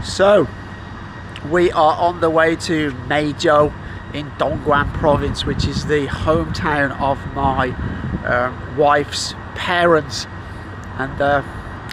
So we are on the way to Meizhou in Dongguan province, which is the hometown of my wife's parents, and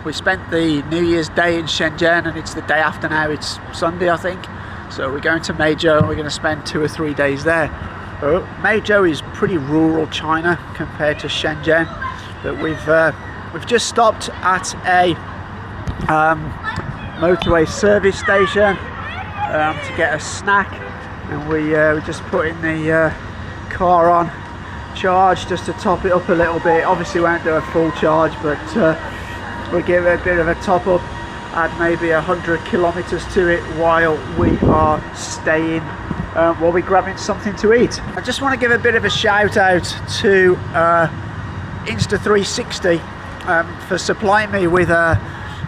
we spent the New Year's Day in Shenzhen, and it's the day after now, it's Sunday I think, so we're going to Meizhou and we're going to spend 2 or 3 days there. Meizhou is pretty rural China compared to Shenzhen, but we've just stopped at a motorway service station to get a snack, and we just put in the car on charge just to top it up a little bit. Obviously won't do a full charge, but we'll give it a bit of a top up, add maybe 100 kilometers to it while we are staying, while we're grabbing something to eat. I just want to give a bit of a shout out to Insta360 for supplying me with a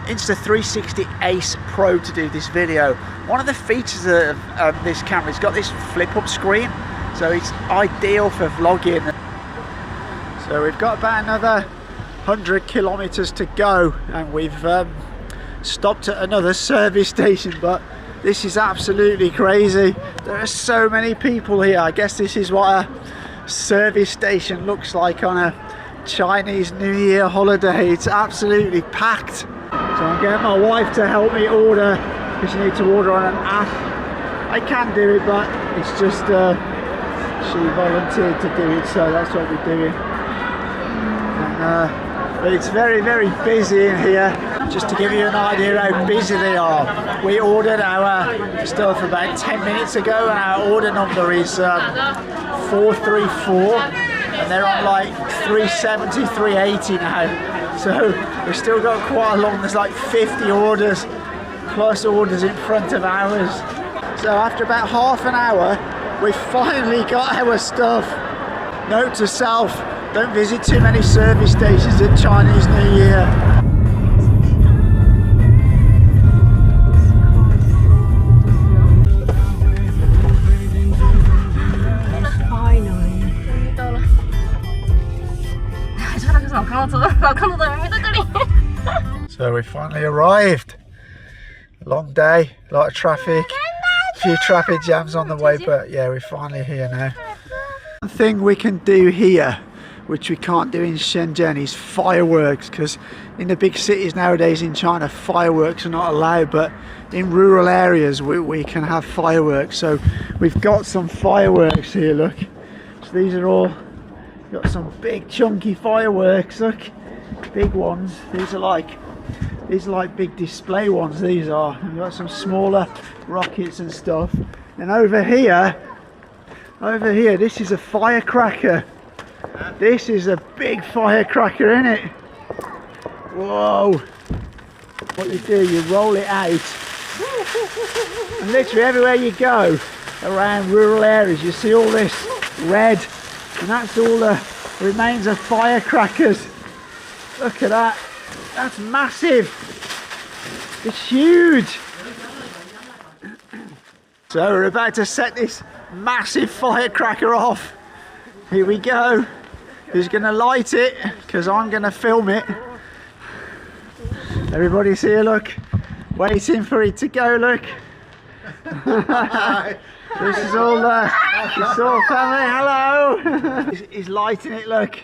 Insta360 Ace Pro to do this video. One of the features of this camera, it's got this flip up screen, so it's ideal for vlogging. So we've got about another 100 kilometers to go, and we've stopped at another service station, but this is absolutely crazy. There are so many people here. I guess this is what a service station looks like on a Chinese New Year holiday. It's absolutely packed. So I'm getting my wife to help me order, because you need to order on an app. I can do it, but it's just she volunteered to do it, so that's what we're doing. And, but it's very, very busy in here. Just to give you an idea how busy they are, we ordered our stuff about 10 minutes ago, and our order number is 434, and they're on like 370, 380 now. So we've still got quite a long, there's like 50 orders plus orders in front of ours. So after about half an hour, we finally got our stuff. Note to self, don't visit too many service stations at Chinese New Year. So we finally arrived. A long day, a lot of traffic, a few traffic jams on the way, but yeah, we're finally here now. One thing we can do here, which we can't do in Shenzhen, is fireworks, because in the big cities nowadays in China, fireworks are not allowed, but in rural areas we can have fireworks. So we've got some fireworks here, look. So these are all, got some big chunky fireworks, look, big ones. These are like big display ones, these are. We've got some smaller rockets and stuff. And over here, this is a firecracker. This is a big firecracker, isn't it? Whoa. What you do, you roll it out, and literally everywhere you go around rural areas, you see all this red, and that's all the remains of firecrackers. Look at that. That's massive. It's huge. So we're about to set this massive firecracker off. Here we go. Who's going to light it? Because I'm going to film it. Everybody's here, look. Waiting for it to go, look. This is all it's all family. Hello. He's lighting it, look.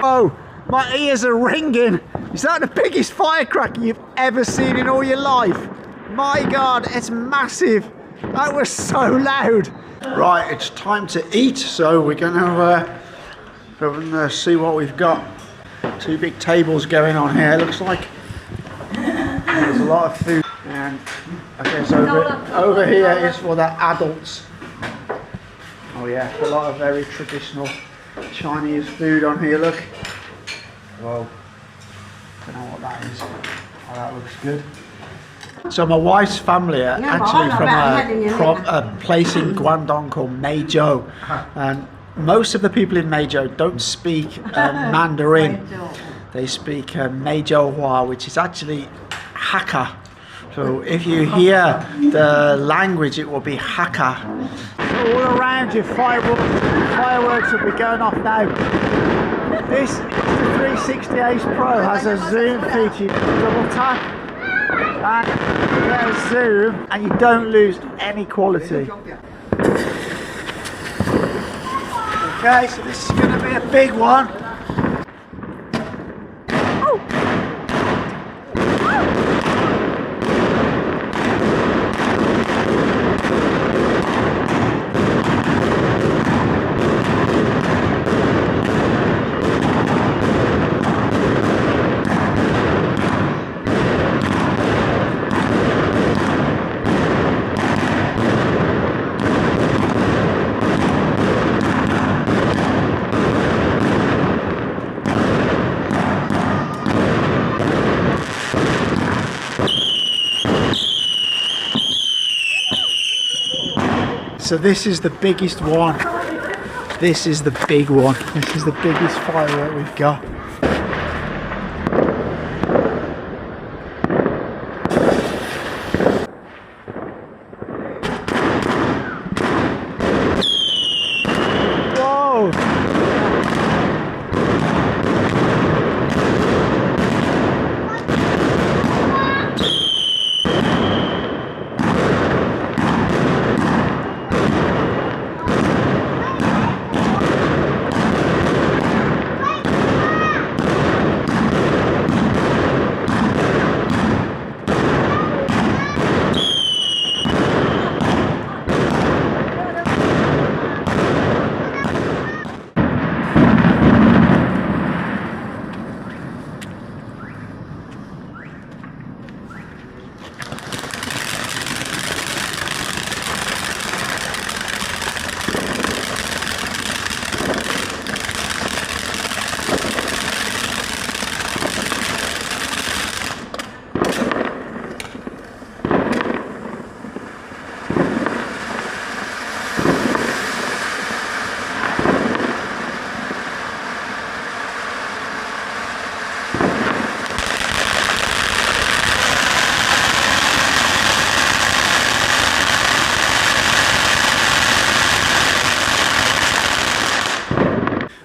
Oh, my ears are ringing. Is that the biggest firecracker you've ever seen in all your life? My God, it's massive. That was so loud. Right, it's time to eat, so we're gonna see what we've got. 2 big tables going on here. Looks like there's a lot of food, and I guess over here is for the adults. Oh yeah, a lot of very traditional Chinese food on here, look. Whoa, don't know what that is. Oh, that looks good. So my wife's family are actually from a place in Guangdong called Meizhou, and most of the people in Meizhou don't speak Mandarin. They speak Meizhouhua, which is actually Hakka. So if you hear the language, it will be Hakka. So all around you, fireworks will be going off now. This 360 Ace Pro has a zoom feature. You double tap and you get a zoom, and you don't lose any quality. Okay, so this is going to be a big one. So this is the biggest one. This is the big one. This is the biggest firework we've got. Whoa!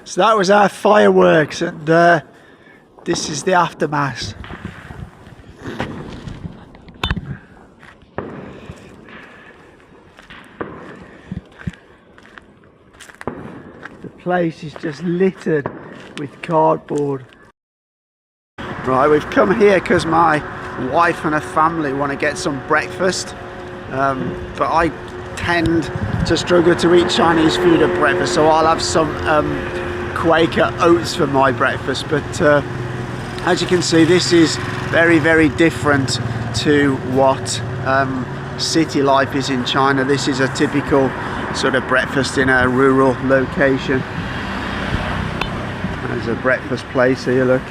So that was our fireworks, and this is the aftermath. The place is just littered with cardboard. Right, we've come here because my wife and her family want to get some breakfast, but I tend to struggle to eat Chinese food at breakfast, so I'll have some Quaker oats for my breakfast. But as you can see, this is very, very different to what city life is in China. This is a typical sort of breakfast in a rural location. There's a breakfast place here, look.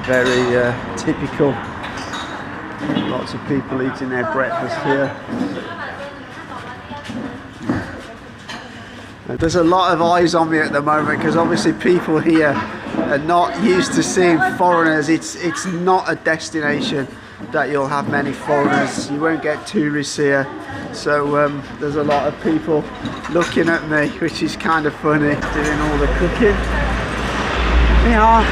Very typical. Lots of people eating their breakfast here. There's a lot of eyes on me at the moment because obviously people here are not used to seeing foreigners. It's not a destination that you'll have many foreigners. You won't get tourists here. So there's a lot of people looking at me, which is kind of funny, doing all the cooking. Yeah.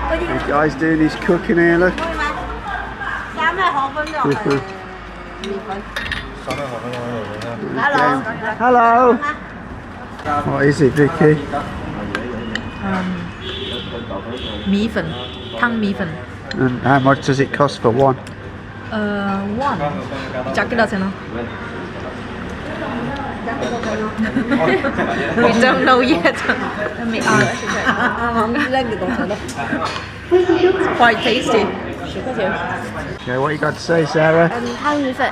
The guy's doing his cooking here, look. Hello. What is it, Vicky? 米粉, 汤米粉. And how much does it cost for one? One. 작게 나잖아. We don't know yet. Let me ask. It's quite tasty. Okay, what you got to say, Sarah? 汤米粉.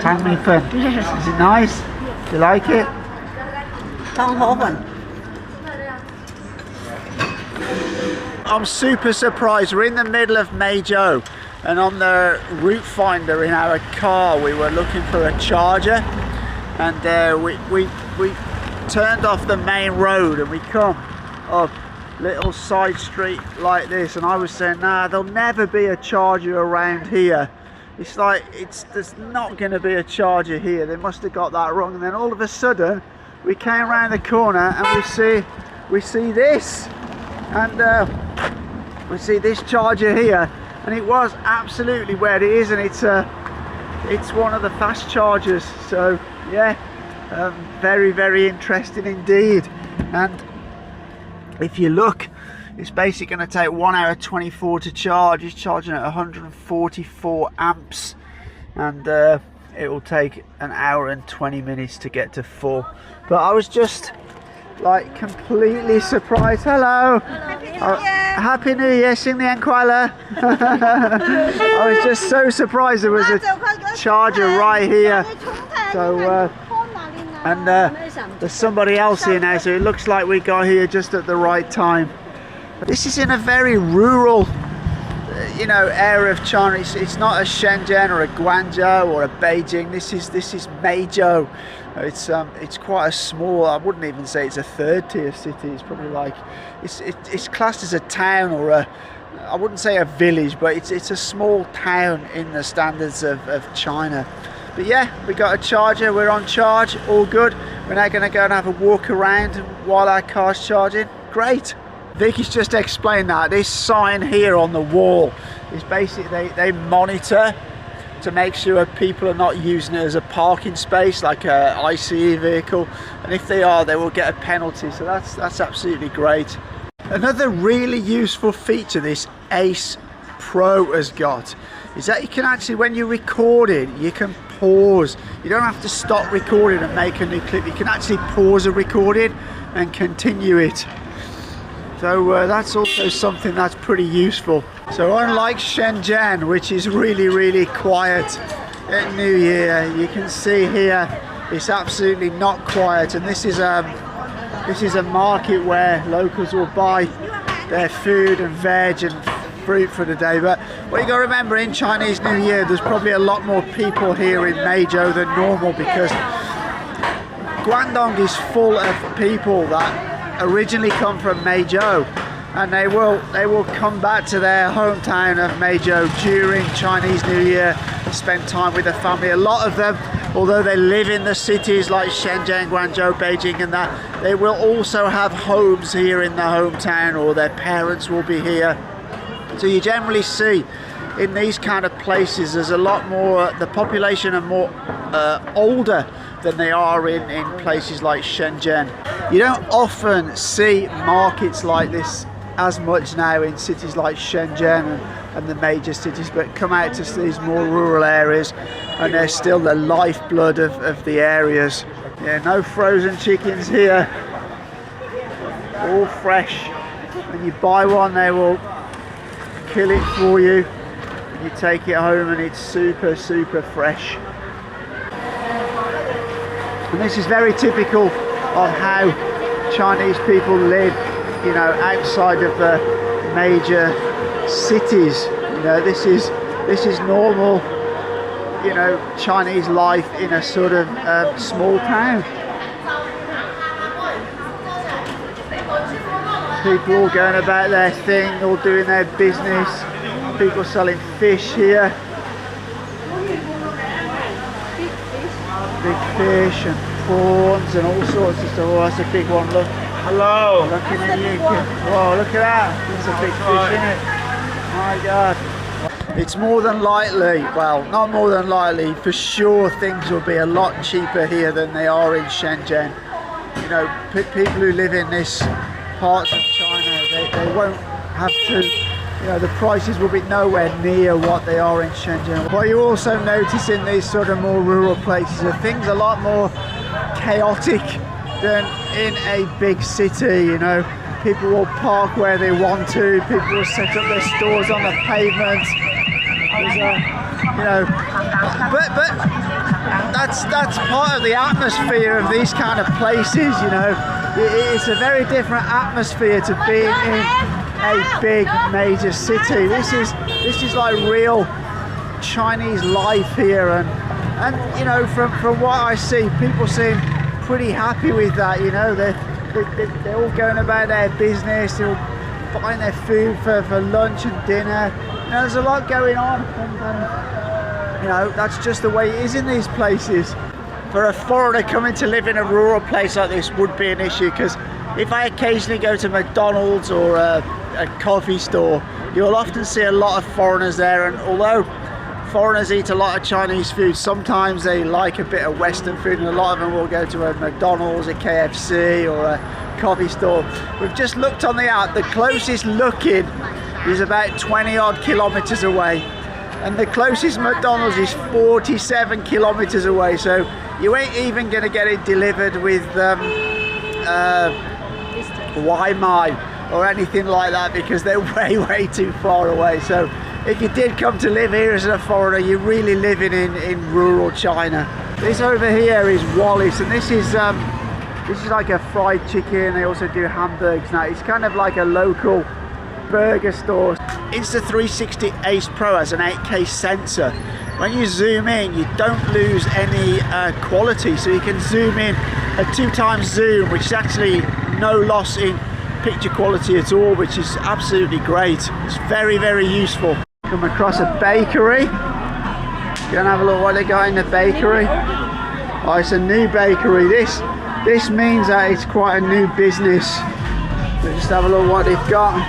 Tang mi fen. Is it nice? Do you like it? 汤河粉. I'm super surprised. We're in the middle of Meizhou. and on the route finder in our car we were looking for a charger, and we turned off the main road and we come up little side street like this, and I was saying, nah, there'll never be a charger around here. It's like, there's not going to be a charger here. They must have got that wrong. And then all of a sudden we came around the corner and we see this, and we see this charger here, and it was absolutely where it is, and it's one of the fast chargers. So yeah, very, very interesting indeed. And if you look, it's basically going to take 1 hour 24 to charge. It's charging at 144 amps, and it will take 1 hour and 20 minutes to get to full. But I was just like completely surprised. Hello. Happy New Year. Sing the Enquila. I was just so surprised there was a charger right here. So there's somebody else here now, so it looks like we got here just at the right time. This is in a very rural, area of China. It's not a Shenzhen or a Guangzhou or a Beijing. This is Meizhou. It's quite a small. I wouldn't even say it's a third tier city. It's probably like it's classed as a town, or I wouldn't say a village, but it's a small town in the standards of China. But yeah, we got a charger. We're on charge. All good. We're now going to go and have a walk around while our car's charging. Great. Vicky's just explained that this sign here on the wall is basically they monitor to make sure people are not using it as a parking space like a ICE vehicle, and if they are, they will get a penalty. So that's absolutely great. Another really useful feature this Ace Pro has got is that you can actually, when you're recording, you can pause. You don't have to stop recording and make a new clip. You can actually pause a recording and continue it. So that's also something that's pretty useful. So unlike Shenzhen, which is really, really quiet at New Year, you can see here it's absolutely not quiet. And this is a market where locals will buy their food and veg and fruit for the day. But what you got to remember, in Chinese New Year, there's probably a lot more people here in Meizhou than normal, because Guangdong is full of people that originally come from Meizhou, and they will come back to their hometown of Meizhou during Chinese New Year and spend time with their family. A lot of them, although they live in the cities like Shenzhen, Guangzhou, Beijing and that, they will also have homes here in their hometown, or their parents will be here. So you generally see in these kind of places there's a lot more, the population are more older than they are in places like Shenzhen. You don't often see markets like this as much now in cities like Shenzhen and the major cities, but come out to these more rural areas and they're still the lifeblood of the areas. Yeah, no frozen chickens here, all fresh. When you buy one, they will kill it for you and you take it home, and it's super, super fresh. And this is very typical of how Chinese people live, outside of the major cities. This is normal, Chinese life in a sort of small town. People all going about their thing, all doing their business. People selling fish here. Big fish and prawns and all sorts of stuff. Oh, that's a big one, look. Hello. Looking at you. Whoa, look at that. It's a big fish, isn't it? My God. It's more than likely, well, not more than likely, for sure things will be a lot cheaper here than they are in Shenzhen. People who live in this parts of China, they won't have to, the prices will be nowhere near what they are in Shenzhen. What you also notice in these sort of more rural places are things a lot more chaotic than in a big city. People will park where they want to, people will set up their stores on the pavement. But that's part of the atmosphere of these kind of places. It's a very different atmosphere to being in a big major city. This is like real Chinese life here, and you know, from what I see, people seem pretty happy with that. You know, they're all going about their business, they're all buying their food for lunch and dinner. You know, there's a lot going on, and you know, that's just the way it is in these places. For a foreigner coming to live in a rural place like this would be an issue, because if I occasionally go to McDonald's or a coffee store, you'll often see a lot of foreigners there, and although foreigners eat a lot of Chinese food, sometimes they like a bit of Western food, and a lot of them will go to a McDonald's, a KFC or a coffee store. We've just looked on the app, the closest looking is about 20 odd kilometers away, and the closest McDonald's is 47 kilometers away, so you ain't even going to get it delivered with Wi-Fi or anything like that, because they're way too far away. So if you did come to live here as a foreigner, you're really living in rural China. This over here is Wallace, and this is like a fried chicken. They also do hamburgers now. It's kind of like a local burger store. Insta360 Ace Pro has an 8K sensor. When you zoom in, you don't lose any quality, so you can zoom in a 2x zoom, which is actually no loss in picture quality at all, which is absolutely great. It's very useful. Come across a bakery. Go and have a look what they got in the bakery. Oh, it's a new bakery. This means that it's quite a new business. So just have a look what they've got.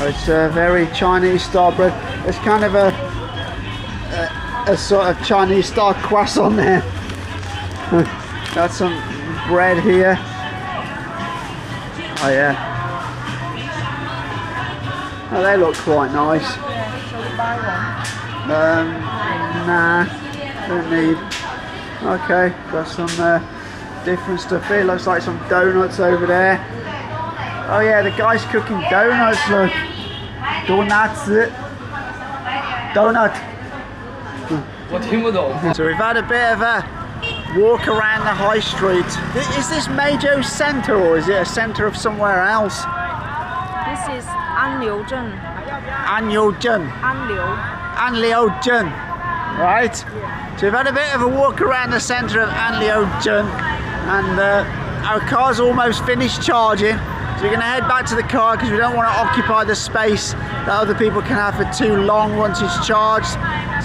Oh, it's a very Chinese style bread. It's kind of a sort of Chinese style croissant there. Got some bread here. Oh yeah. Oh, they look quite nice. Nah, don't need. Okay, got some different stuff here. Looks like some donuts over there. Oh yeah, the guy's cooking donuts, look. Donuts. Donut. So we've had a bit of a walk around the high street. Is this Meizhou Centre, or is it a centre of somewhere else? This is Anliuzhen. Anliuzhen. Anliuzhen. Right. So we've had a bit of a walk around the centre of Anliuzhen, and our car's almost finished charging. So we're going to head back to the car because we don't want to occupy the space that other people can have for too long once it's charged.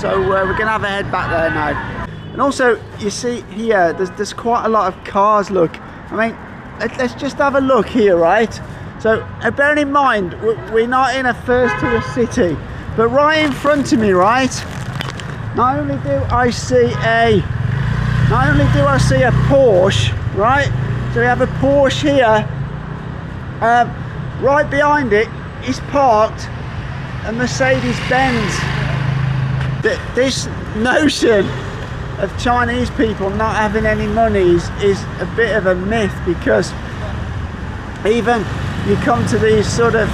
So we're going to have a head back there now. And also, you see here, there's quite a lot of cars, look. I mean, let's just have a look here, right? So bearing in mind, we're not in a first tier city, but right in front of me, right? Not only do I see a Porsche, right? So we have a Porsche here. Right behind it is parked a Mercedes-Benz. This notion of Chinese people not having any money is a bit of a myth, because even you come to these sort of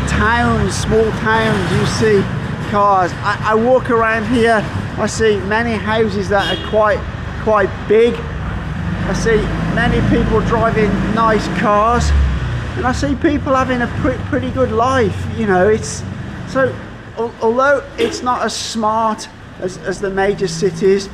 towns, small towns, you see cars. I walk around here, I see many houses that are quite big. I see many people driving nice cars, and I see people having a pretty good life. You know, it's so, although it's not as smart as the major cities,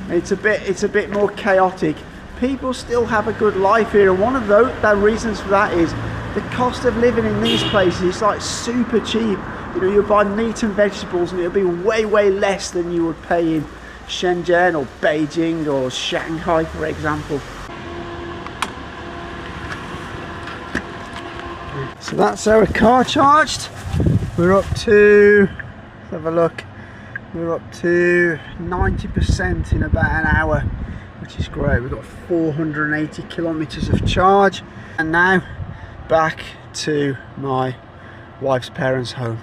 it's a bit more chaotic. People still have a good life here, and one of the reasons for that is the cost of living in these places is like super cheap. You know, you buy meat and vegetables and it'll be way less than you would pay in Shenzhen or Beijing or Shanghai, for example. So that's our car charged. We're up to, let's have a look, we're up to 90% in about an hour, which is great. We've got 480 kilometers of charge, and now back to my wife's parents' home.